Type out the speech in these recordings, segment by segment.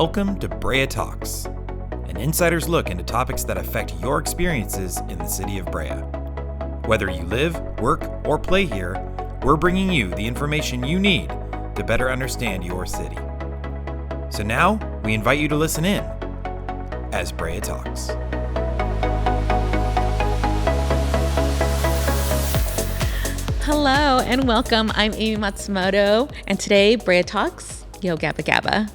Welcome to Brea Talks, an insider's look into topics that affect your experiences in the city of Brea. Whether you live, work, or play here, we're bringing you the information you need to better understand your city. So now, we invite you to listen in as Brea Talks. Hello and welcome. I'm Aimeé Matsumoto, and today Brea Talks, Gabba Gabba.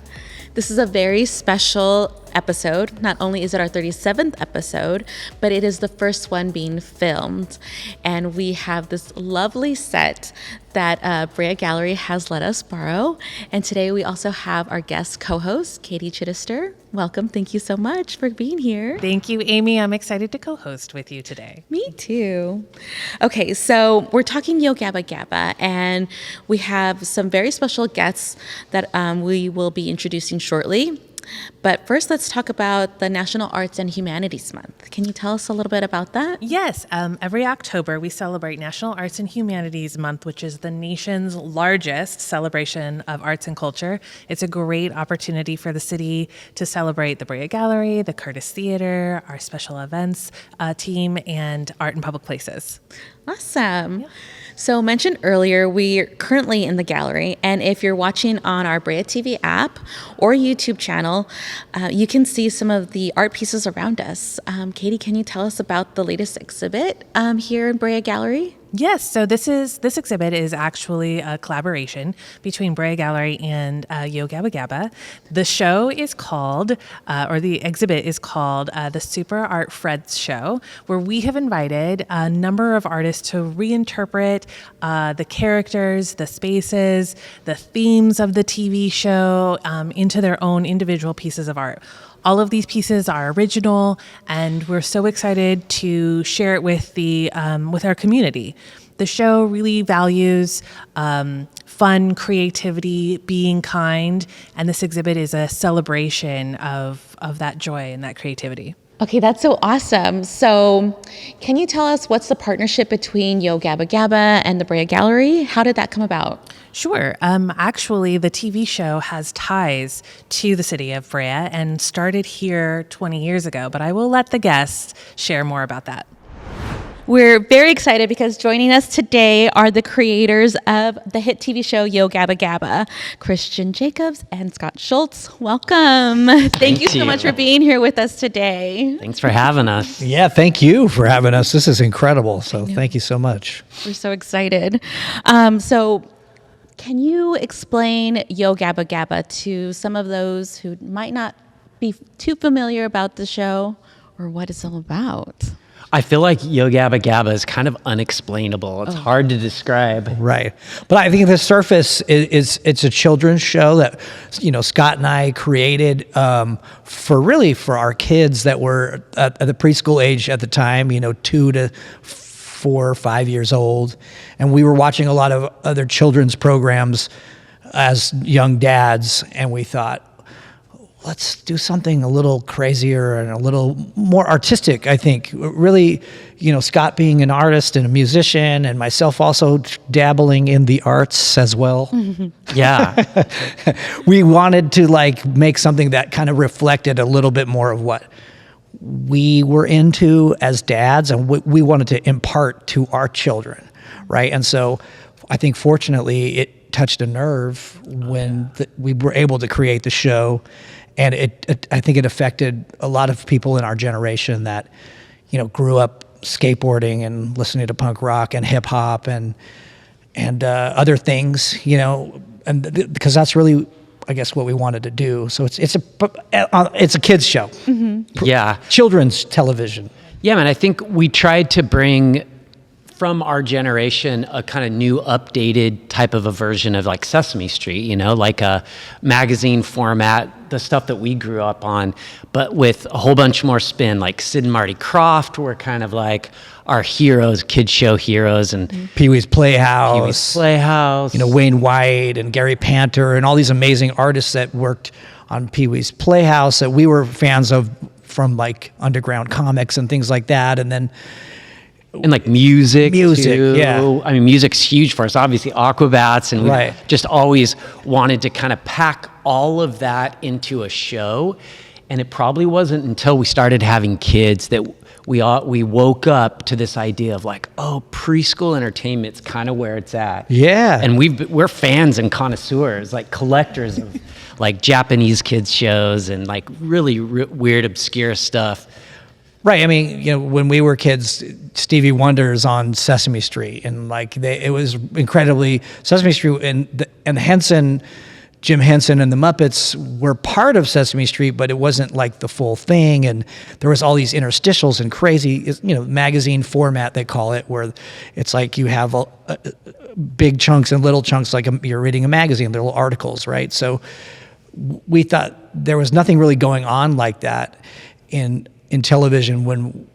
This is a very special episode. Not only is it our 37th episode, but it is the first one being filmed. And we have this lovely set that Brea Gallery has let us borrow. And today we also have our guest co-host, Katie Chidester. Welcome. Thank you so much for being here. Thank you, Aimeé. I'm excited to co-host with you today. Me too. Okay, so we're talking Gabba Gabba, and we have some very special guests that we will be introducing shortly. But first, let's talk about the National Arts and Humanities Month. Can you tell us a little bit about that? Yes. Every October, we celebrate National Arts and Humanities Month, which is the nation's largest celebration of arts and culture. It's a great opportunity for the city to celebrate the Brea Gallery, the Curtis Theater, our special events team, and art in public places. Awesome. Yeah. So mentioned earlier, we're currently in the gallery, and if you're watching on our Brea TV app or YouTube channel, you can see some of the art pieces around us. Katie, can you tell us about the latest exhibit here in Brea Gallery? Yes, so this exhibit is actually a collaboration between Brea Gallery and Gabba Gabba. The show is called, or the exhibit is called the Super Art Freds Show, where we have invited a number of artists to reinterpret the characters, the spaces, the themes of the TV show into their own individual pieces of art. All of these pieces are original, and we're so excited to share it with with our community. The show really values fun, creativity, being kind, and this exhibit is a celebration of that joy and that creativity. Okay, that's so awesome. So can you tell us what's the partnership between Gabba Gabba and the Brea Gallery? How did that come about? Sure. Actually, the TV show has ties to the city of Brea and started here 20 years ago, but I will let the guests share more about that. We're very excited because joining us today are the creators of the hit TV show Gabba Gabba, Jacobs and Scott Schultz. Welcome. Thank you so much for being here with us today. Thanks for having us. Yeah, thank you for having us. This is incredible. So thank you so much. We're so excited. So can you explain Gabba Gabba to some of those who might not be too familiar about the show or what it's all about? I feel like Gabba Gabba is kind of unexplainable. It's hard to describe. Right. But I think the surface it's a children's show that, Scott and I created for our kids that were at the preschool age at the time, 2 to 4 or 5 years old. And we were watching a lot of other children's programs as young dads, and we thought, let's do something a little crazier and a little more artistic, I think. Really, Scott being an artist and a musician, and myself also dabbling in the arts as well. Yeah. We wanted to make something that kind of reflected a little bit more of what we were into as dads and what we wanted to impart to our children, right? And so I think fortunately it touched a nerve when we were able to create the show. And I think it affected a lot of people in our generation that, grew up skateboarding and listening to punk rock and hip hop and other things, and because that's really, I guess, what we wanted to do. So it's a kids show. Mm-hmm. Yeah. Children's television. Yeah, man, I think we tried to bring from our generation a kind of new updated type of a version of like Sesame Street, like a magazine format, the stuff that we grew up on, but with a whole bunch more spin. Like Sid and Marty Krofft were kind of like our heroes, kid show heroes, and Pee-wee's Playhouse, Wayne White and Gary Panter and all these amazing artists that worked on Pee-wee's Playhouse that we were fans of from like underground comics and things like that. And then And like music too. Yeah. I mean, music's huge for us. Obviously, Aquabats, and we Right. just always wanted to kind of pack all of that into a show. And it probably wasn't until we started having kids that we woke up to this idea of like, oh, preschool entertainment's kind of where it's at. Yeah. And we're fans and connoisseurs, like collectors of like Japanese kids shows and like really weird, obscure stuff. Right. I mean, when we were kids, Stevie Wonder's on Sesame Street, and like it was incredibly Sesame Street, and Jim Henson and the Muppets were part of Sesame Street, but it wasn't like the full thing. And there was all these interstitials and crazy, magazine format, they call it, where it's like you have big chunks and little chunks, like you're reading a magazine, little articles, right? So we thought there was nothing really going on like that in television when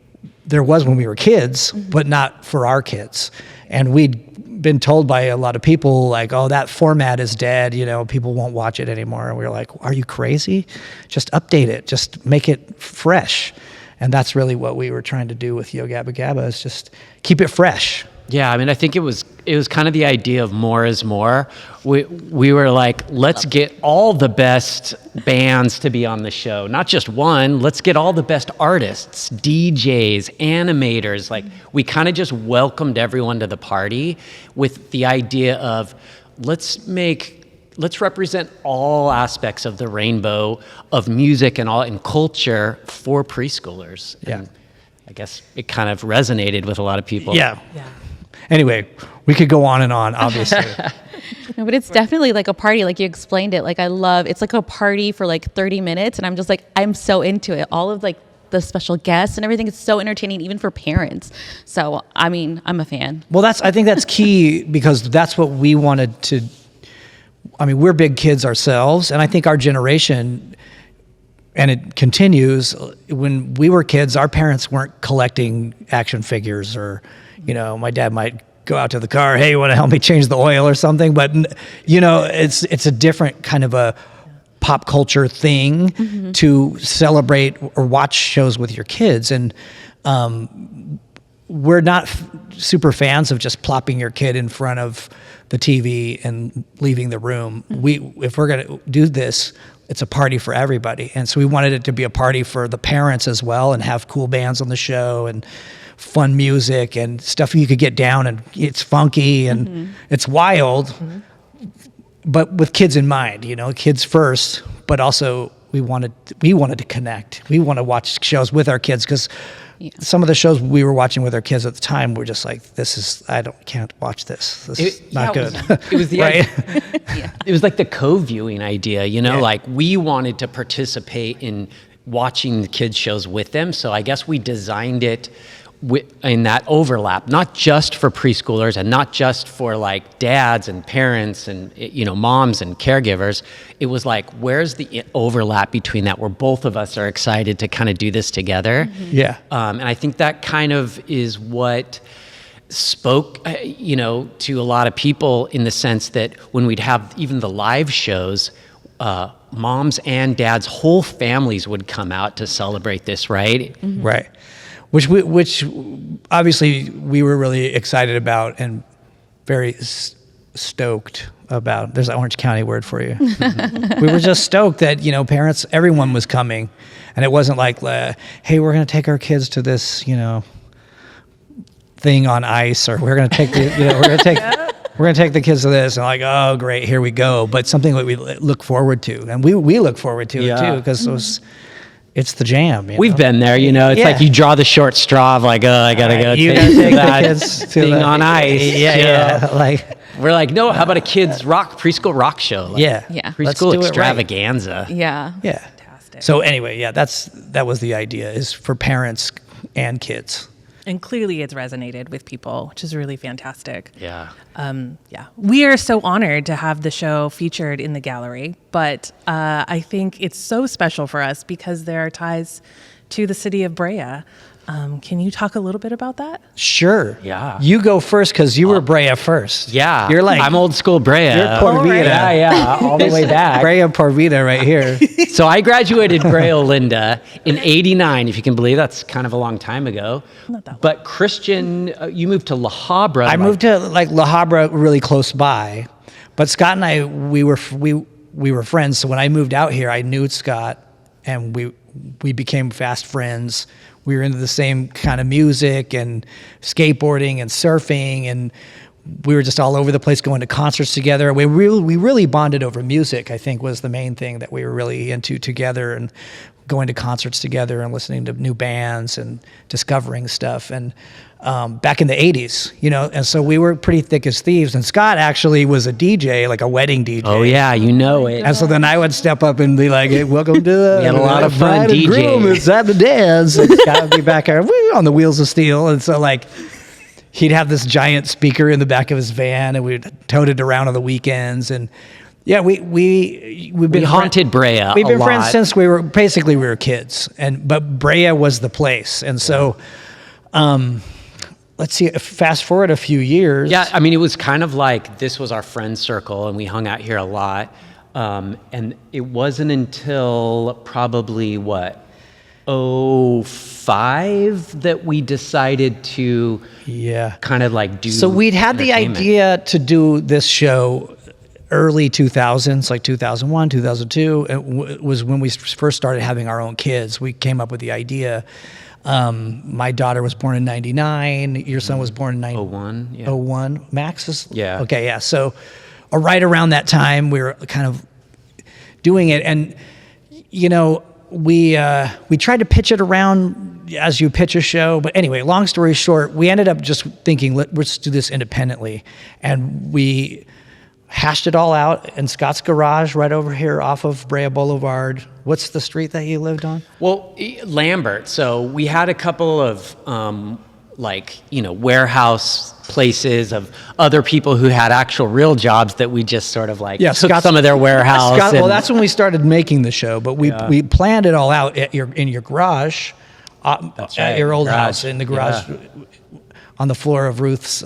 we were kids, but not for our kids. And we'd been told by a lot of people like, oh, that format is dead, people won't watch it anymore. And we were like, are you crazy? Just update it, just make it fresh. And that's really what we were trying to do with Yo Gabba Gabba, is just keep it fresh. Yeah, I mean, I think it was kind of the idea of more is more. We were like, let's get all the best bands to be on the show, not just one. Let's get all the best artists, DJs, animators. Like, we kind of just welcomed everyone to the party with the idea of let's represent all aspects of the rainbow of music and culture for preschoolers. Yeah. And I guess it kind of resonated with a lot of people. Yeah. Anyway, we could go on and on, obviously. No, but it's definitely like a party, like you explained it. Like it's like a party for like 30 minutes, and I'm just like, I'm so into it. All of like the special guests and everything is so entertaining, even for parents. So, I mean, I'm a fan. Well, I think that's key, because that's what we wanted to. I mean, we're big kids ourselves, and I think our generation, and it continues, when we were kids, our parents weren't collecting action figures, or, my dad might go out to the car, hey, you want to help me change the oil or something? But, it's a different kind of a pop culture thing to celebrate or watch shows with your kids. And we're not super fans of just plopping your kid in front of the TV and leaving the room. If we're going to do this, it's a party for everybody. And so we wanted it to be a party for the parents as well, and have cool bands on the show and fun music and stuff you could get down, and it's funky and it's wild, but with kids in mind, kids first, but also we wanted to connect. We want to watch shows with our kids, because some of the shows we were watching with our kids at the time were just like, can't watch this. This is not good. It was the right? It was like the co-viewing idea, like we wanted to participate in watching the kids shows with them. So I guess we designed it in that overlap, not just for preschoolers and not just for like dads and parents and moms and caregivers. It was like, where's the overlap between that, where both of us are excited to kind of do this together? Yeah. And I think that kind of is what spoke to a lot of people, in the sense that when we'd have even the live shows, moms and dads, whole families would come out to celebrate this, right? Right. Which obviously we were really excited about and very stoked about. There's an Orange County word for you. We were just stoked that, parents, everyone was coming, and it wasn't like, hey, we're going to take our kids to this, thing on ice, or we're going to take we're going to take the kids to this, and like, oh, great, here we go. But something that we look forward to, and we look forward to it too, because it's the jam. We've been there, It's like you draw the short straw of like, oh, I gotta go take that thing on ice. Yeah. Like, we're like, no, how about a kids preschool rock show? Like, preschool extravaganza. Right. Yeah. Fantastic. So anyway, that was the idea, is for parents and kids. And clearly it's resonated with people, which is really fantastic. Yeah. We are so honored to have the show featured in the gallery, but I think it's so special for us because there are ties to the city of Brea. Can you talk a little bit about that? Sure. Yeah. You go first because you were Brea first. Yeah. You're like, I'm old school Brea. You're Por Vida. Yeah, all the way back. Brea Por Vida right here. So I graduated Brea Olinda in '89, if you can believe that's kind of a long time ago. Not that long. But Christian, you moved to La Habra. I moved to like La Habra, really close by, but Scott and I, we were friends. So when I moved out here, I knew Scott, and we became fast friends. We were into the same kind of music and skateboarding and surfing, and we were just all over the place going to concerts together. We really bonded over music, I think, was the main thing that we were really into together, and going to concerts together and listening to new bands and discovering stuff. And back in the 80s, and so we were pretty thick as thieves. And Scott actually was a DJ, like a wedding DJ. Oh yeah, you know it. And so then I would step up and be like, "Hey, welcome to the We had a lot of fun bride and groom. DJing. It's time to dance." And Scott would be back there on the wheels of steel. And so like he'd have this giant speaker in the back of his van, and we'd tote it around on the weekends. And yeah, we've been haunted Brea. We've been a friends lot. since we were kids, but Brea was the place. And so, let's see, fast forward a few years. Yeah, I mean, it was kind of like this was our friend circle, and we hung out here a lot. And it wasn't until probably '05 that we decided to kind of like do. So we'd had the entertainment. idea to do this show early 2000s, like 2001, 2002. It was when we first started having our own kids. We came up with the idea. My daughter was born in 99. Your son was born in 01, yeah. 01. Max is? Yeah. Okay, yeah. So right around that time, we were kind of doing it. And, we tried to pitch it around as you pitch a show. But anyway, long story short, we ended up just thinking, let's do this independently. And we hashed it all out in Scott's garage right over here off of Brea Boulevard. What's the street that you lived on? Well, Lambert. So we had a couple of warehouse places of other people who had actual real jobs that we just sort of took some of their warehouse. Well, that's when we started making the show, but we planned it all out in your garage, That's right, at your old garage. house, in the garage, on the floor of Ruth's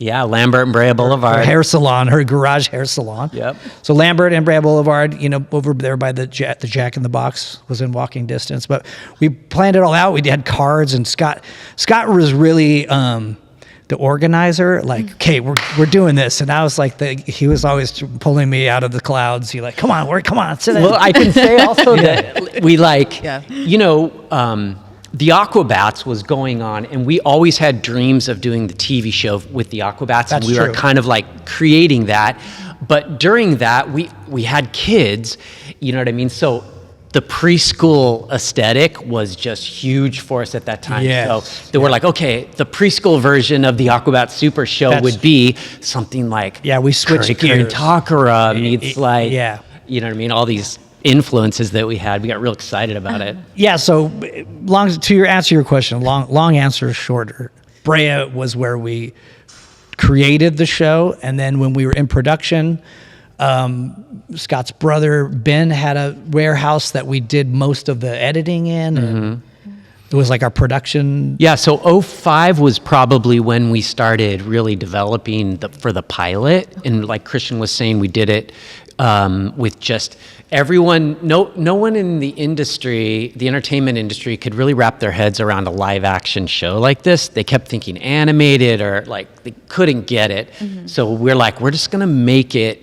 Lambert and Brea Boulevard. hair salon, her garage hair salon. Yep. So Lambert and Brea Boulevard, over there by the Jack in the Box was in walking distance. But we planned it all out. We had cards, and Scott was really the organizer. Like, okay, we're doing this, and I was like, he was always pulling me out of the clouds. He like, come on, sit down. Well, I can say also that we the Aquabats was going on, and we always had dreams of doing the TV show with the Aquabats, and we were kind of like creating that. But during that, we had kids, you know what I mean? So the preschool aesthetic was just huge for us at that time. Yes. So they were like, okay, the preschool version of the Aquabat Super Show would be something like we switched Curry gears. Takara meets you know what I mean? All these influences that we had. We got real excited about it. Yeah, so answer your question, long answer shorter. Brea was where we created the show, and then when we were in production, Scott's brother Ben had a warehouse that we did most of the editing in. And it was like our production. Yeah, so 05 was probably when we started really developing for the pilot. And like Christian was saying, we did it with just everyone. No one in the industry, the entertainment industry, could really wrap their heads around a live action show like this. They kept thinking animated, or like they couldn't get it. So we're like, we're just gonna make it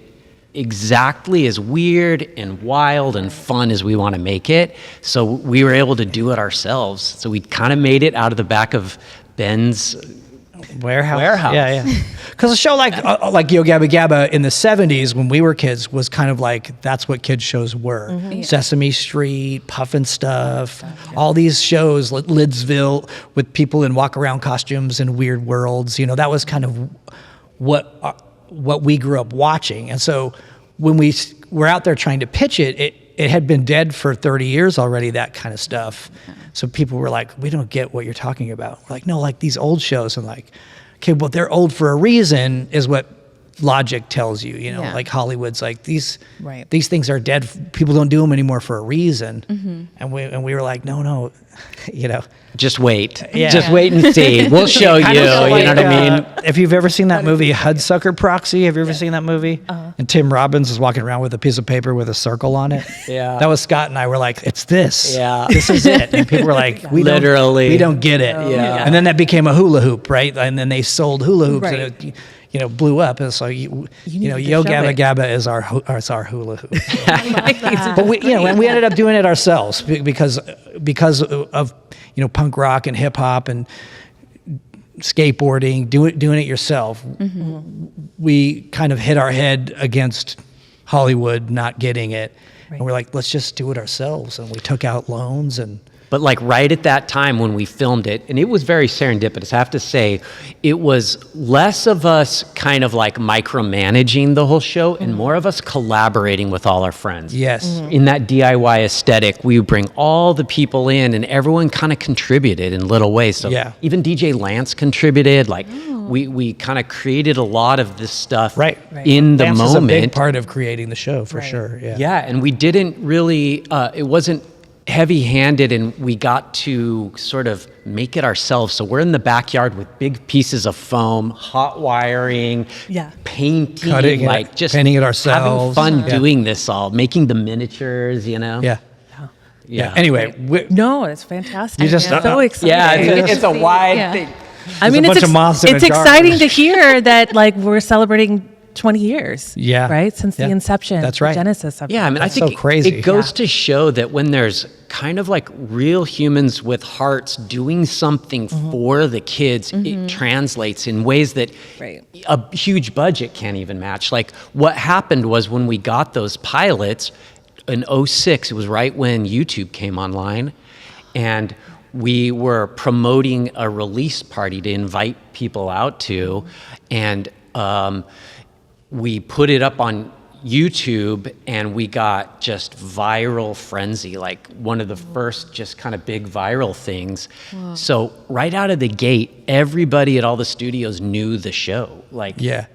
exactly as weird and wild and fun as we want to make it. So we were able to do it ourselves. So we kind of made it out of the back of Ben's warehouse. Yeah. Because a show like Yo Gabba Gabba in the 70s when we were kids was kind of like, that's what kids shows were. Sesame Street, Puffin' Stuff, all these shows, Lidsville, with people in walk-around costumes and weird worlds. That was kind of what we grew up watching. And so when we were out there trying to pitch it had been dead for 30 years already, that kind of stuff. So people were like, we don't get what you're talking about. We're like, no, like these old shows. And like, okay, well, they're old for a reason, is what logic tells you, Yeah. like Hollywood's like these Right. these things are dead. People don't do them anymore for a reason. And we were like, no, Just wait. Yeah. Just wait and see. We'll show you. Kind of You like, know what I mean? If you've ever seen that movie Hudsucker Proxy, have you ever seen that movie? And Tim Robbins is walking around with a piece of paper with a circle on it. Yeah. That was Scott and I were like, it's this. Yeah. This is it. And people were like, we Literally. don't get it. Yeah. And then that became a hula hoop, right? And then they sold hula hoops Right. and it, blew up. And so, needed Yo to show Gabba it. Gabba is our hula hoop. But we, and we ended up doing it ourselves because of punk rock and hip hop and skateboarding, doing it yourself. We kind of hit our head against Hollywood not getting it, and we're like, let's just do it ourselves. And we took out loans and. But like right at that time when we filmed it, and it was very serendipitous, I have to say, it was less of us kind of like micromanaging the whole show and more of us collaborating with all our friends. Yes. In that DIY aesthetic, we would bring all the people in and everyone kind of contributed in little ways. So Yeah. even DJ Lance contributed, like we kind of created a lot of this stuff Right. in the Dance moment. is a big part of creating the show for sure. Yeah. Yeah, and we didn't really, it wasn't heavy-handed, and we got to sort of make it ourselves. So we're in the backyard with big pieces of foam, hot wiring, painting, Cutting it, just painting it ourselves. having fun Yeah. doing this all, making the miniatures, Yeah. Yeah. Anyway, No, it's fantastic. You just- so exciting. Yeah, it's a wide thing. I mean, a it's bunch of moths in it's a jar. exciting to hear that like we're celebrating 20 years. Yeah. Right? Since the Yeah. inception. That's the right. Genesis of Yeah, I mean, That's I think so crazy. it goes to show that when there's kind of like real humans with hearts doing something for the kids, it translates in ways that Right. a huge budget can't even match. Like what happened was when we got those pilots in 2006, it was right when YouTube came online, and we were promoting a release party to invite people out to, and we put it up on YouTube and we got just viral frenzy, like one of the first just kind of big viral things. So right out of the gate, everybody at all the studios knew the show. Like, Yeah.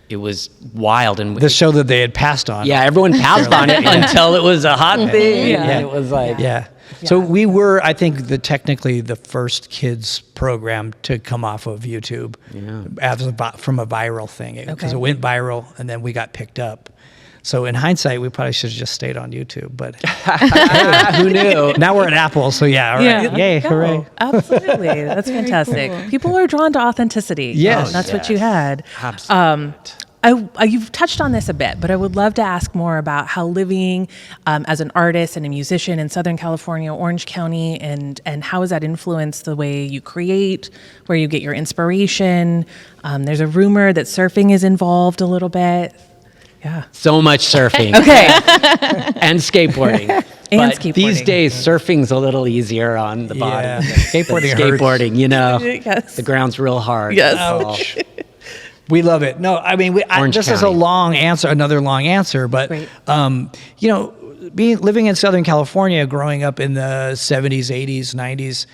it was wild. And The show that they had passed on. yeah, everyone passed on it until it was a hot thing. Yeah. And it was like, Yeah. So we were, I think, technically the first kids program to come off of YouTube from a viral thing, because it went viral and then we got picked up. So in hindsight, we probably should have just stayed on YouTube, but who knew? now we're at Apple, so yeah, all right. Yay, hooray. Absolutely. That's fantastic. People are drawn to authenticity. Yes. That's what you had. Absolutely. You've touched on this a bit, but I would love to ask more about how living as an artist and a musician in Southern California, Orange County, and how has that influenced the way you create, where you get your inspiration? There's a rumor that surfing is involved a little bit. Yeah. So much surfing. Okay. And skateboarding. And But these skateboarding. days, surfing's a little easier on the body. Yeah. than Skateboarding hurts. skateboarding, Yes. the ground's real hard. Yes. Ouch. We love it. No, I mean, Orange this is a County. long answer, another long answer, but, Great. living in Southern California, growing up in the 70s, 80s, 90s,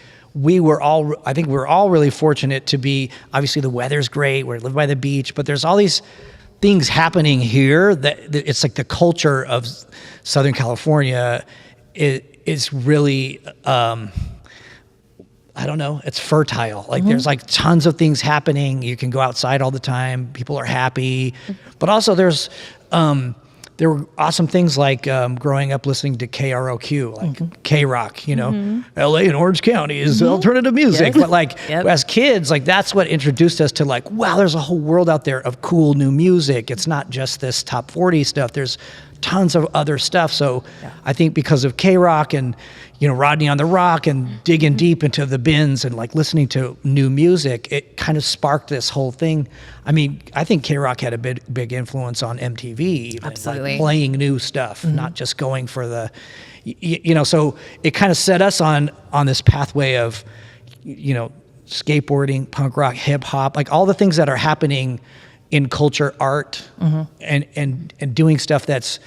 I think we're all really fortunate to be, obviously the weather's great, we live by the beach, but there's all these things happening here that it's like the culture of Southern California is really, I don't know, it's fertile. Like there's like tons of things happening. You can go outside all the time. People are happy. But also there were awesome things like growing up listening to KROQ, like K-Rock, LA and Orange County is alternative music. But like as kids, like that's what introduced us to like, wow, there's a whole world out there of cool new music. It's not just this top 40 stuff. There's tons of other stuff. So I think because of K-Rock and, Rodney on the Rock and digging deep into the bins and like listening to new music, it kind of sparked this whole thing. I mean, I think K-Rock had a big influence on MTV, even, Absolutely. like playing new stuff, not just going for the, so it kind of set us on this pathway of, skateboarding, punk rock, hip hop, like all the things that are happening in culture, art, and doing stuff that's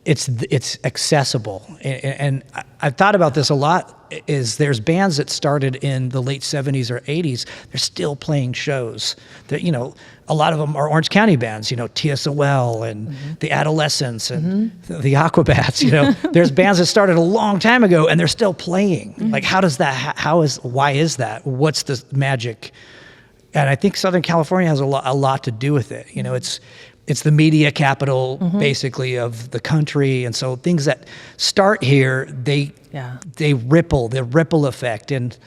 it's accessible. And I've thought about this a lot. Is there's bands that started in the late 70s or 80s. They're still playing shows. That, you know, a lot of them are Orange County bands. You know, TSOL and the Adolescents and the Aquabats. You know, there's bands that started a long time ago and they're still playing. Like, how does that? Why is that? What's the magic? And I think Southern California has a lot to do with it. You know, it's the media capital, basically, of the country, and so things that start here, they ripple, the ripple effect. And,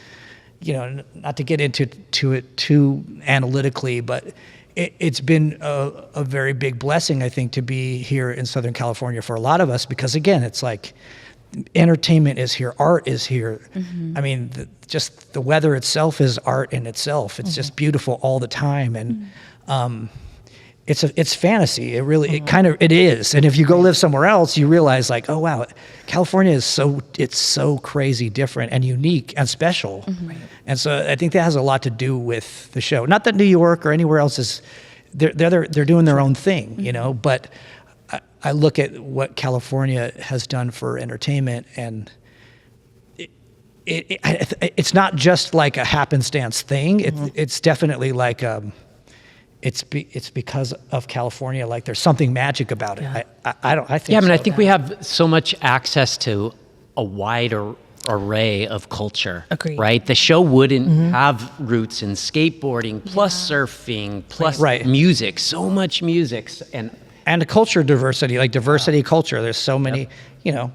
you know, not to get into it too analytically, but it's been a very big blessing, I think, to be here in Southern California for a lot of us, because again, it's like entertainment is here, art is here. I mean, just the weather itself is art in itself. It's just beautiful all the time, and it's fantasy. It really, it is. And if you go live somewhere else, you realize, like, oh wow, California is so crazy different and unique and special. And so I think that has a lot to do with the show. Not that New York or anywhere else is, they're doing their own thing, you know. But I look at what California has done for entertainment, and it's not just like a happenstance thing. It's definitely like it's because of California. Like, there's something magic about it. I think. Yeah, I mean, so. I think we have so much access to a wider array of culture. Agreed. Right? The show wouldn't have roots in skateboarding, plus surfing, plus music. So much music, and the culture diversity, like diversity culture. There's so many, you know,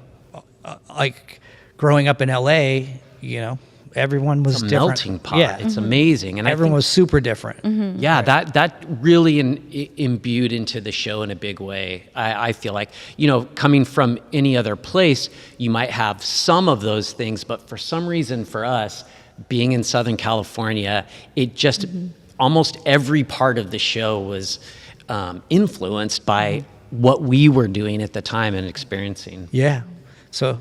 like growing up in LA, you know, everyone was a different. melting pot. Yeah. It's amazing. And everyone was super different. Yeah, that really imbued into the show in a big way. I feel like, you know, coming from any other place, you might have some of those things, but for some reason for us, being in Southern California, it just almost every part of the show was influenced by what we were doing at the time and experiencing. Yeah. So,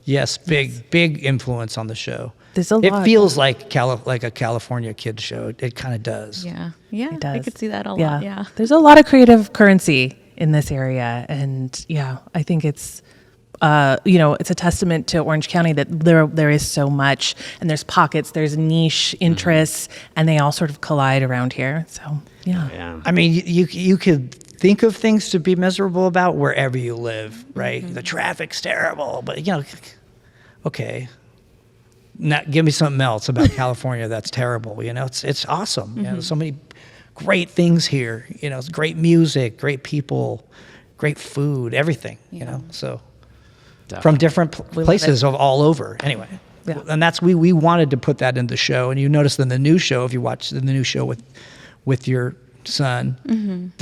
yes, big influence on the show. There's a lot. It feels like a California kids show. It kind of does. Yeah, It does. I could see that a lot. Yeah, there's a lot of creative currency in this area, and I think it's it's a testament to Orange County that there is so much, and there's pockets, there's niche interests, and they all sort of collide around here. So Yeah. I mean, you could think of things to be miserable about wherever you live, right? The traffic's terrible, but you know, okay. Now, give me something else about California that's terrible. You know, it's awesome. You know, so many great things here. You know, it's great music, great people, great food, everything. You know, so from different places of all over. Anyway, and that's we wanted to put that in the show. And you notice in the new show, if you watch the new show with your son,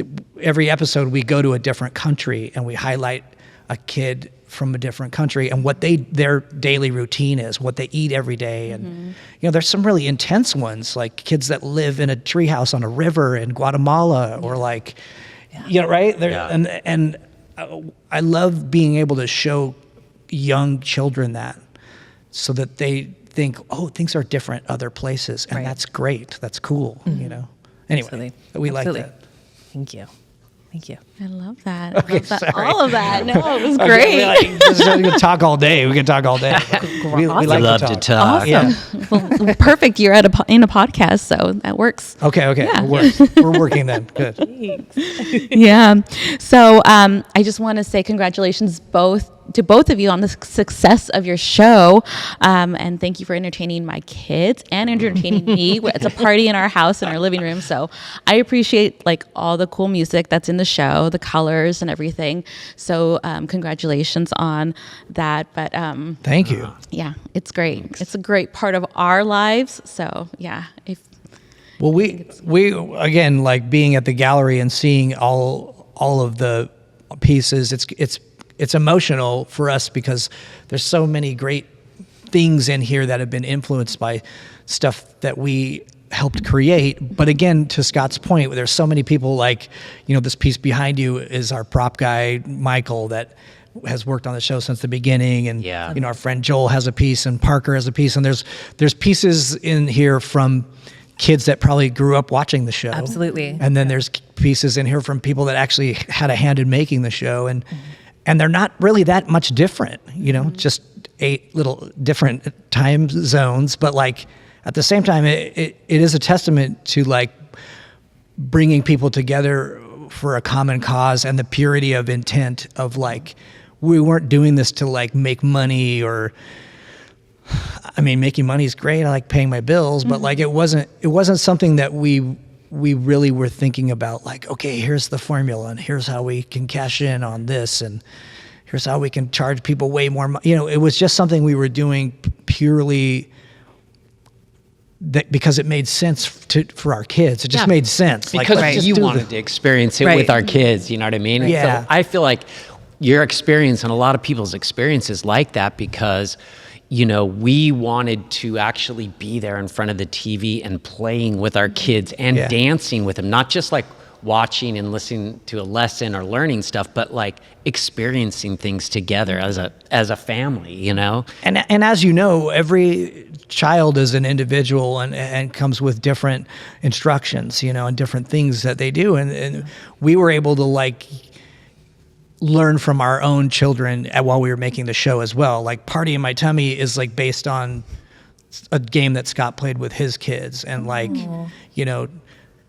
every episode we go to a different country and we highlight a kid from a different country and what their daily routine is, what they eat every day. And, you know, there's some really intense ones, like kids that live in a treehouse on a river in Guatemala or like, you know, right? And I love being able to show young children that so that they think, oh, things are different other places. And that's great. That's cool, you know? Anyway, we like that. Thank you. I love that. Okay, I love that. sorry. All of that. No, it was Okay, great. we can talk all day. We can talk all day. We like love to to talk. talk. Awesome. Yeah. Well, perfect. You're in a podcast, so that works. Okay. Yeah. It works. We're working then. Good. Yeah. So I just want to say congratulations to both of you on the success of your show, and thank you for entertaining my kids and entertaining me. It's a party in our house, in our living room, so I appreciate like all the cool music that's in the show, the colors and everything. So congratulations on that. But Thank you. yeah, it's great. Thanks. It's a great part of our lives. So yeah, Well, we again, like being at the gallery and seeing all of the pieces. It's emotional for us because there's so many great things in here that have been influenced by stuff that we helped create. But again, to Scott's point, there's so many people, like, you know, this piece behind you is our prop guy, Michael, that has worked on the show since the beginning. And, you know, our friend Joel has a piece and Parker has a piece. And there's pieces in here from kids that probably grew up watching the show. Absolutely. And then there's pieces in here from people that actually had a hand in making the show. and they're not really that much different, just 8 little different time zones, but like at the same time, it is a testament to like bringing people together for a common cause and the purity of intent of like, we weren't doing this to like make money or, I mean, making money is great. I like paying my bills, but like it wasn't something that we really were thinking about like, okay, here's the formula and here's how we can cash in on this and here's how we can charge people way more money. It was just something we were doing purely because it made sense for our kids. It just made sense. Because like, you wanted to experience it with our kids, you know what I mean? Yeah. So I feel like your experience and a lot of people's experiences like that because, we wanted to actually be there in front of the TV and playing with our kids and dancing with them, not just like watching and listening to a lesson or learning stuff, but like experiencing things together as a family, And as you know, every child is an individual and comes with different instructions, and different things that they do. And we were able to like learn from our own children while we were making the show as well. Like Party in My Tummy is like based on a game that Scott played with his kids and like,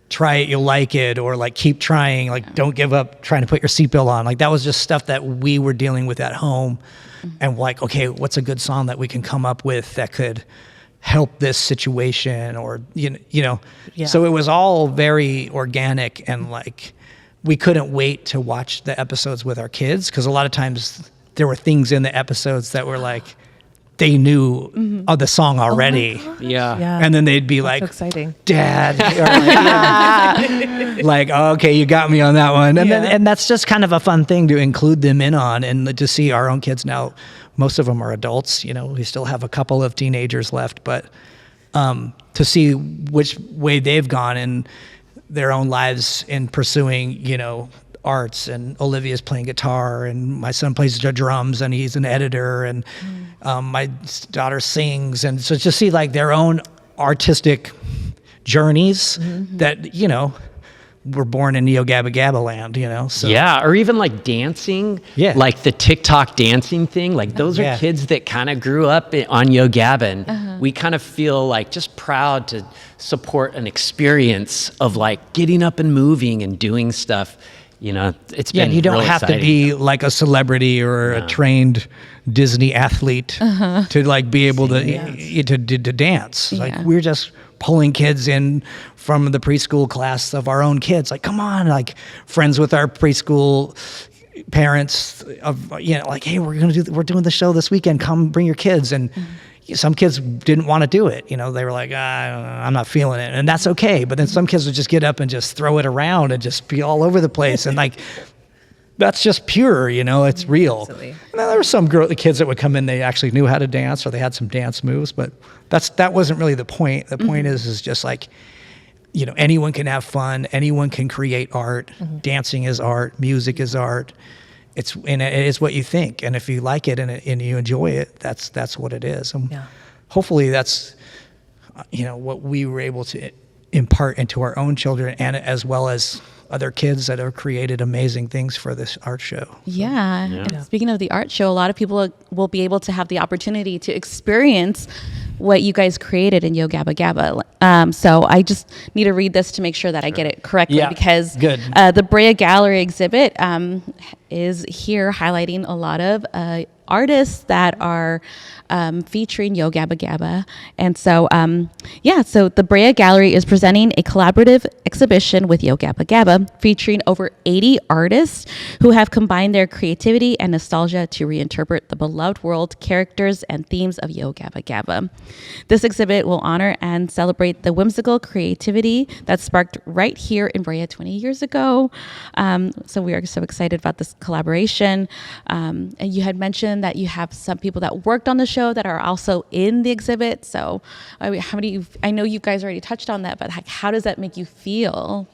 try it, you'll like it, or like keep trying, like don't give up trying to put your seatbelt on. Like that was just stuff that we were dealing with at home and like, okay, what's a good song that we can come up with that could help this situation or, So it was all very organic and like, we couldn't wait to watch the episodes with our kids because a lot of times there were things in the episodes that were like, they knew of the song already. Yeah. And then they'd be like, so exciting. Dad. Or like, oh, okay, you got me on that one. And that's just kind of a fun thing to include them in on and to see our own kids now. Most of them are adults. We still have a couple of teenagers left, but to see which way they've gone in their own lives in pursuing, arts, and Olivia's playing guitar and my son plays the drums and he's an editor and my daughter sings. And so just see like their own artistic journeys that, were born in Neo Gabba Gabba land, So. Yeah, or even like dancing, like the TikTok dancing thing. Like those are kids that kind of grew up on Yo Gabba, and we kind of feel like just proud to support an experience of like getting up and moving and doing stuff. It's been and you don't really have exciting. to be like a celebrity or a trained Disney athlete to like be able to dance. Like we're just pulling kids in from the preschool class of our own kids. Like, come on, like friends with our preschool parents of, like, hey, we're doing the show this weekend. Come bring your kids. And some kids didn't want to do it. They were like, I'm not feeling it. And that's okay. But then some kids would just get up and just throw it around and just be all over the place. And like, that's just pure, it's real. Absolutely. And then there were some kids that would come in, they actually knew how to dance or they had some dance moves, but that wasn't really the point. The point is just like, anyone can have fun, anyone can create art. Dancing is art, music is art. It is what you think, and if you like it and you enjoy it, that's what it is. Hopefully that's what we were able to impart into our own children, and as well as other kids that have created amazing things for this art show. Yeah. And speaking of the art show, a lot of people will be able to have the opportunity to experience what you guys created in Yo Gabba Gabba. So I just need to read this to make sure that I get it correctly because the Brea Gallery exhibit is here highlighting a lot of artists that are featuring Yo Gabba Gabba. And so, so the Brea Gallery is presenting a collaborative exhibition with Yo Gabba Gabba featuring over 80 artists who have combined their creativity and nostalgia to reinterpret the beloved world, characters, and themes of Yo Gabba Gabba. This exhibit will honor and celebrate the whimsical creativity that sparked right here in Brea 20 years ago. So we are so excited about this collaboration. And you had mentioned that you have some people that worked on the show that are also in the exhibit. So I know you guys already touched on that, but how does that make you feel?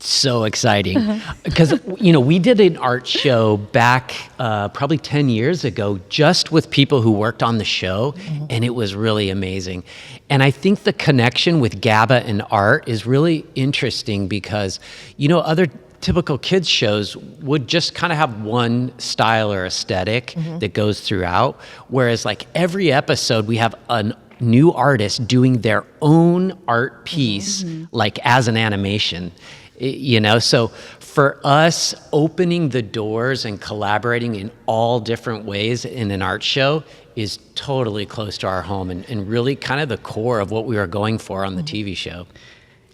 So exciting because we did an art show back probably 10 years ago just with people who worked on the show, and it was really amazing. And I think the connection with Gabba and art is really interesting because other typical kids shows would just kind of have one style or aesthetic that goes throughout, whereas like every episode we have a new artist doing their own art piece, like as an animation, you know. So for us, opening the doors and collaborating in all different ways in an art show is totally close to our home and really kind of the core of what we were going for on the TV show.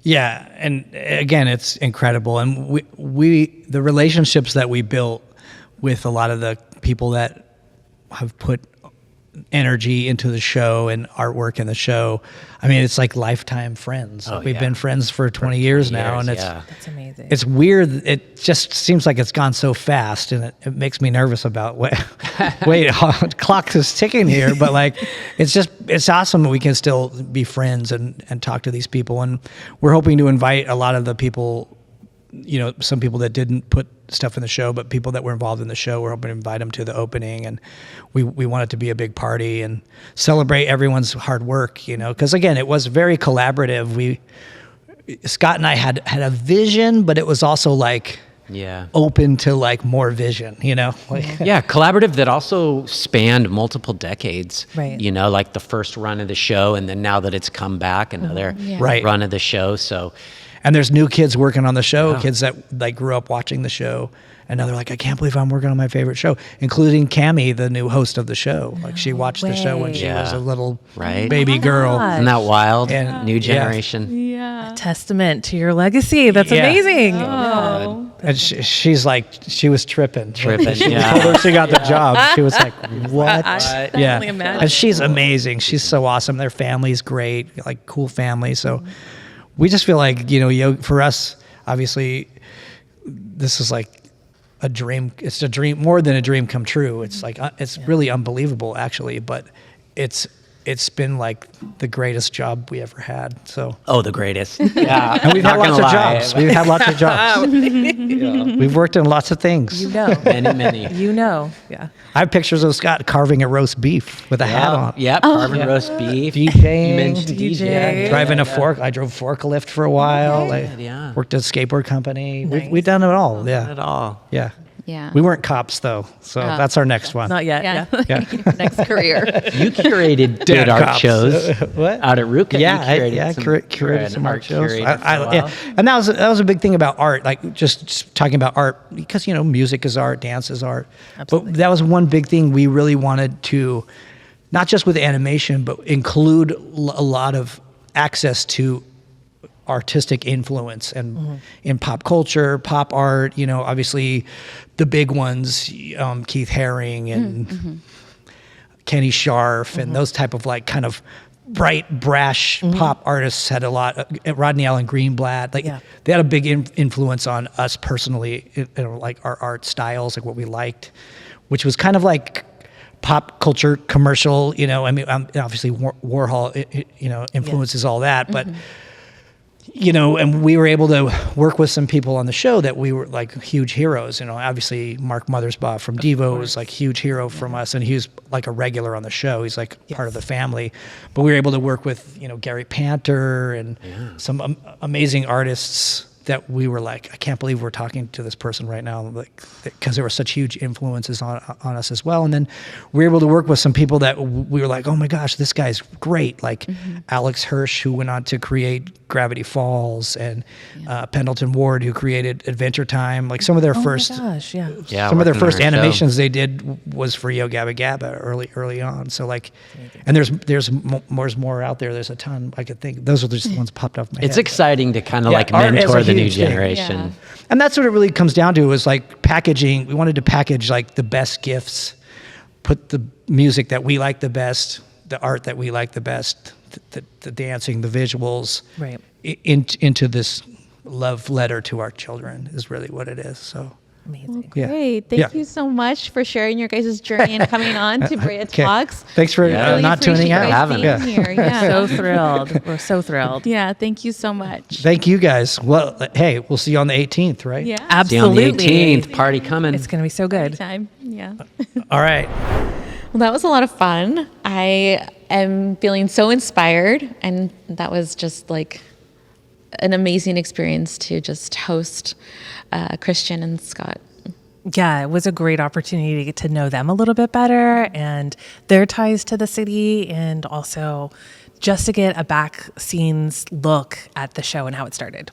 Yeah, and again, it's incredible, and we the relationships that we built with a lot of the people that have put energy into the show and artwork in the show. I mean, it's like lifetime friends. We've been friends for 20 years now, and That's amazing. it's weird. It just seems like it's gone so fast, and it makes me nervous about wait, clock is ticking here. But like, it's awesome that we can still be friends and talk to these people, and we're hoping to invite a lot of the people, you know, some people that didn't put stuff in the show, but people that were involved in the show, we're hoping to invite them to the opening, and we want it to be a big party and celebrate everyone's hard work, you know, because again, it was very collaborative. Scott and I had a vision, but it was also like open to like more vision, you know. Collaborative that also spanned multiple decades, right? You know, like the first run of the show, and then now that it's come back, another run of the show. So. And there's new kids working on the show, kids that like grew up watching the show, and now they're like, I can't believe I'm working on my favorite show, including Cammie, the new host of the show. Like she watched the show when she was a little baby girl. Isn't that wild? And, new generation. A testament to your legacy. That's amazing. Oh. And she's like, she was tripping. Yeah. She got the job. She was like, what? I can only imagine. And she's amazing. She's so awesome. Their family's great, like cool family. So we just feel like, you know, for us, obviously, this is like a dream. It's a dream, more than a dream come true. It's like, it's really unbelievable, actually. But it's been like the greatest job we ever had. So the greatest. Yeah. And we've had lots of jobs. We've had lots of jobs. We've worked in lots of things. You know. Many. You know. Yeah. I have pictures of Scott carving a roast beef with a hat on. Yep. Carving roast beef. DJing. You mentioned DJ. Driving I drove forklift for a while. I worked at a skateboard company. Nice. We've done it all. Yeah. Done it all. Yeah. Yeah. We weren't cops though, so that's our next one. Not yet. Yeah. Next career. You curated good art cops. shows What? out at Ruka. Yeah, you curated some art shows. Yeah. And that was a big thing about art, like just talking about art, because you know music is art, dance is art. Absolutely. But that was one big thing we really wanted to, not just with animation, but include a lot of access to artistic influence and in pop culture, pop art. You know, obviously the big ones, Keith Haring and Kenny Scharf and those type of like kind of bright, brash pop artists had a lot. Rodney Allen Greenblatt, like they had a big influence on us personally, like our art styles, like what we liked, which was kind of like pop culture commercial. You know, I mean, obviously Warhol, you know, influences all that, but. You know, and we were able to work with some people on the show that we were like huge heroes. You know, obviously Mark Mothersbaugh from Devo was like huge hero from us, and he was like a regular on the show. He's like part of the family. But we were able to work with, you know, Gary Panter and some amazing artists that we were like, I can't believe we're talking to this person right now, like, because there were such huge influences on us as well. And then we were able to work with some people that we were like, oh my gosh, this guy's great. Like Alex Hirsch, who went on to create Gravity Falls, and Pendleton Ward, who created Adventure Time. Like some of their first, some of their first animations they did was for Yo Gabba Gabba early on. So like, and there's more out there. There's a ton I could think. Those are just the ones popped off my head. It's exciting to kind of like mentor the new generation. Yeah. And that's what it really comes down to, is like packaging. We wanted to package like the best gifts, put the music that we like the best, the art that we like the best, the dancing, the visuals, right, into this love letter to our children is really what it is. So amazing. Yeah. Great. Thank you so much for sharing your guys' journey and coming on to Brea Talks. Thanks for Really not tuning out. appreciate you guys being here. Yeah. So thrilled. We're so thrilled. Yeah. Thank you so much. Thank you guys. Well, hey, we'll see you on the 18th, right? Yeah. Absolutely. See you on the 18th. Party coming. It's going to be so good. Time. Yeah. All right. Well, that was a lot of fun. I am feeling so inspired, and that was just like an amazing experience to just host Christian and Scott. Yeah, it was a great opportunity to get to know them a little bit better and their ties to the city, and also just to get a back scenes look at the show and how it started.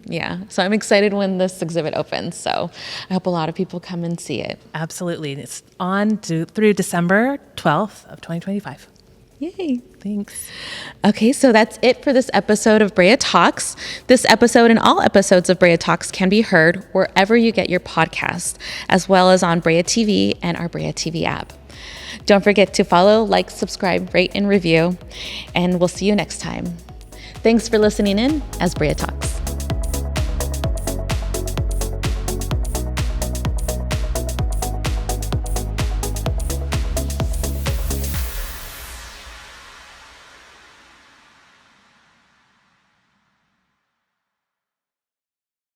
Yeah, so I'm excited when this exhibit opens. So I hope a lot of people come and see it. Absolutely. It's on through December 12th of 2025. Yay. Thanks. Okay, so that's it for this episode of Brea Talks. This episode and all episodes of Brea Talks can be heard wherever you get your podcast, as well as on Brea TV and our Brea TV app. Don't forget to follow, like, subscribe, rate, and review, and we'll see you next time. Thanks for listening in as Brea Talks.